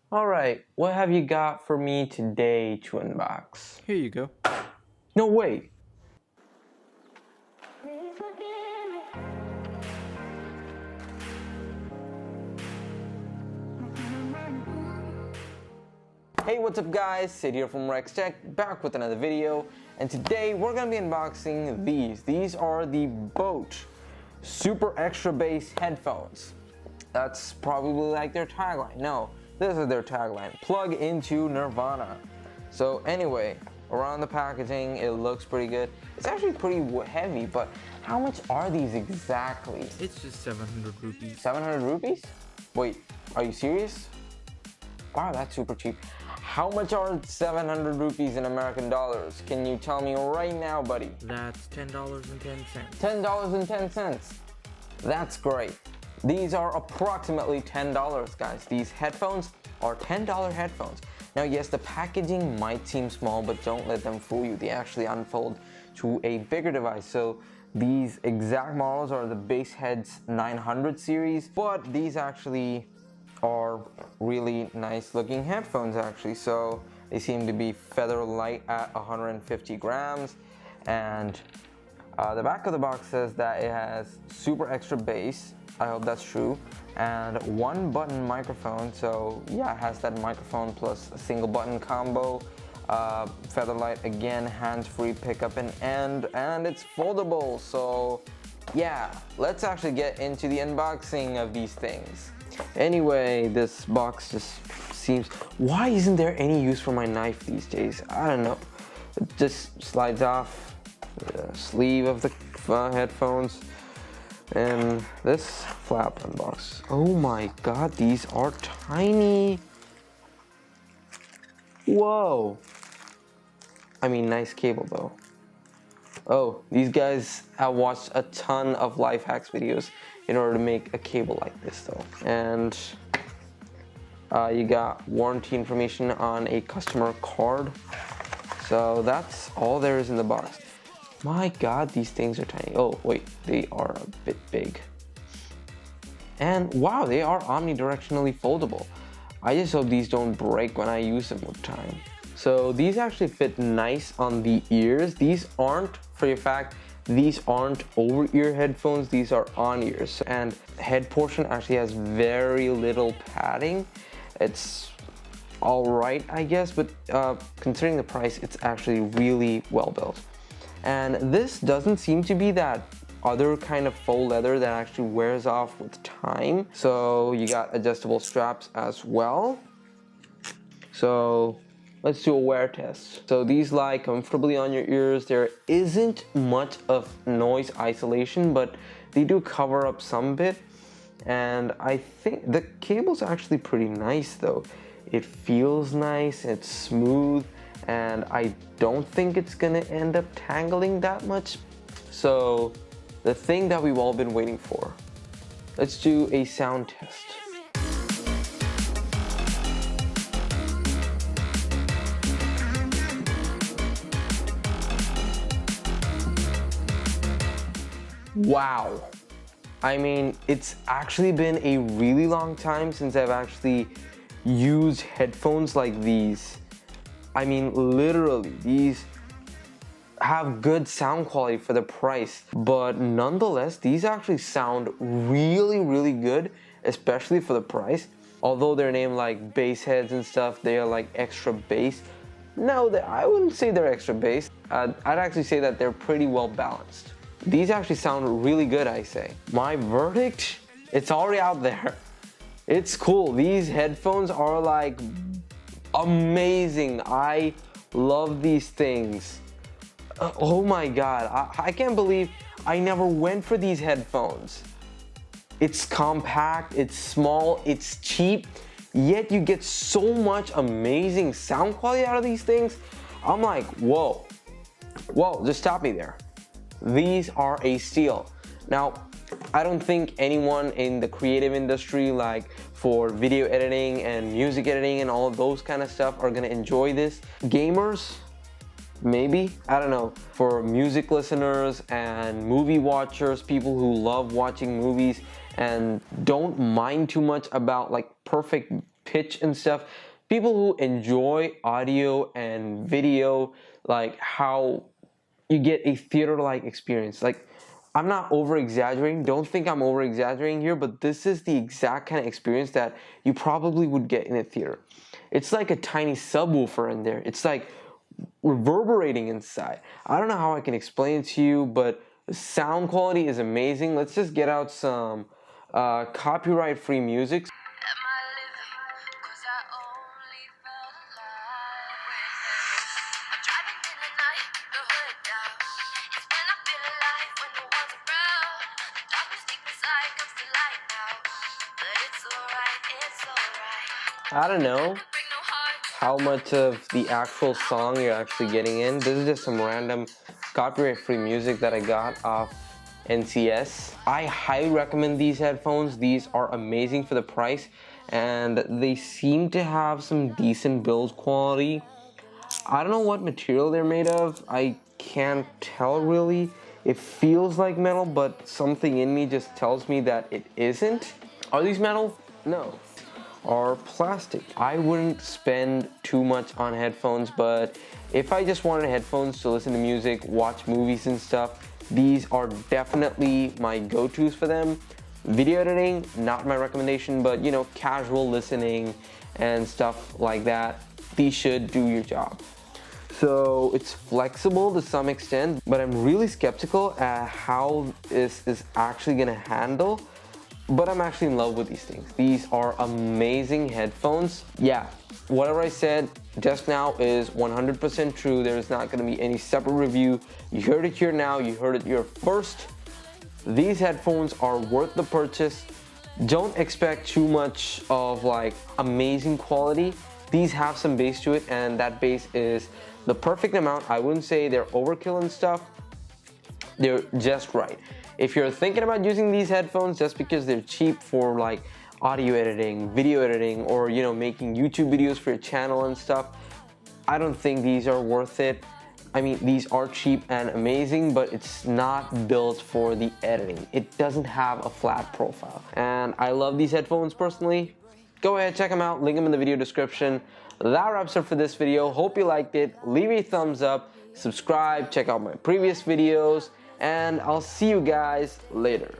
Alright, what have you got for me today to unbox? Here you go. No way! Hey, what's up guys? Sid here from Rex Tech, back with another video, and today we're going to be unboxing these. These are the Boat Super Extra Bass headphones. That's probably like their tagline. No, this is their tagline. Plug into Nirvana. So anyway, around the packaging, it looks pretty good. It's actually pretty heavy, but how much are these exactly? It's just 700 rupees. 700 rupees? Wait, are you serious? Wow, that's super cheap. How much are 700 rupees in American dollars? Can you tell me right now, buddy? That's $10.10. $10.10. That's great. These are approximately $10, guys. These headphones are $10 headphones. Now, yes, the packaging might seem small, but don't let them fool you. They actually unfold to a bigger device. So these exact models are the BassHeads 900 series, but these actually are really nice looking headphones actually. So they seem to be feather light at 150 grams, and the back of the box says that it has super extra bass. I hope that's true. And one button microphone. So yeah, it has that microphone plus a single button combo. Featherlight again, hands-free pickup and end, and it's foldable. So yeah, let's actually get into the unboxing of these things. Anyway, this box just seems, why isn't there any use for my knife these days? I don't know. It just slides off the sleeve of the headphones, and this flap unbox. Oh my god, these are tiny. Whoa. I mean, nice cable though. Oh, these guys have watched a ton of life hacks videos in order to make a cable like this though. And you got warranty information on a customer card. So that's all there is in the box. My god, these things are tiny. Oh wait, they are a bit big. And wow, they are omnidirectionally foldable. I just hope these don't break when I use them with time. So these actually fit nice on the ears. These aren't, for your fact, these aren't over-ear headphones, these are on-ears. And the head portion actually has very little padding. It's alright, I guess, but considering the price, it's actually really well built. And this doesn't seem to be that other kind of faux leather that actually wears off with time. So you got adjustable straps as well. So let's do a wear test. So these lie comfortably on your ears. There isn't much of noise isolation, but they do cover up some bit. And I think the cable's actually pretty nice though. It feels nice, it's smooth, and I don't think it's gonna end up tangling that much. So the thing that we've all been waiting for. Let's do a sound test. Wow. I mean, it's actually been a really long time since I've actually used headphones like these. I mean, literally, these have good sound quality for the price, but nonetheless, these actually sound really, really good, especially for the price. Although they're named like BassHeads and stuff, they are like extra bass. No, I wouldn't say they're extra bass. I'd actually say that they're pretty well balanced. These actually sound really good, I say. My verdict, it's already out there. It's cool. These headphones are like amazing. I love these things. Oh my god, I can't believe I never went for these headphones. It's compact, it's small, it's cheap, yet you get so much amazing sound quality out of these things. I'm like, whoa, just stop me there. These are a steal. Now, I don't think anyone in the creative industry, like for video editing and music editing and all those kind of stuff, are gonna enjoy this. Gamers, maybe, I don't know. For music listeners and movie watchers, people who love watching movies and don't mind too much about like perfect pitch and stuff. People who enjoy audio and video, like how you get a theater-like experience. Like, I'm not over-exaggerating. Don't think I'm over-exaggerating here, but this is the exact kind of experience that you probably would get in a theater. It's like a tiny subwoofer in there. It's like reverberating inside. I don't know how I can explain it to you, but the sound quality is amazing. Let's just get out some copyright-free music. I don't know how much of the actual song you're actually getting in. This is just some random copyright-free music that I got off NCS. I highly recommend these headphones. These are amazing for the price, and they seem to have some decent build quality. I don't know what material they're made of. I can't tell really. It feels like metal, but something in me just tells me that it isn't. Are these metal? No. Are plastic. I wouldn't spend too much on headphones, but if I just wanted headphones to listen to music, watch movies and stuff, these are definitely my go-tos for them. Video editing, not my recommendation, but you know, casual listening and stuff like that, these should do your job. So it's flexible to some extent, but I'm really skeptical at how this is actually gonna handle. But I'm actually in love with these things. These are amazing headphones. Yeah, whatever I said just now is 100% true. There's not gonna be any separate review. You heard it here now, you heard it here first. These headphones are worth the purchase. Don't expect too much of like amazing quality. These have some bass to it, and that bass is the perfect amount. I wouldn't say they're overkill and stuff. They're just right. If you're thinking about using these headphones just because they're cheap for like audio editing, video editing, or you know, making YouTube videos for your channel and stuff, I don't think these are worth it. I mean, these are cheap and amazing, but it's not built for the editing. It doesn't have a flat profile. And I love these headphones personally. Go ahead, check them out, link them in the video description. That wraps up for this video. Hope you liked it. Leave a thumbs up, subscribe, check out my previous videos, and I'll see you guys later.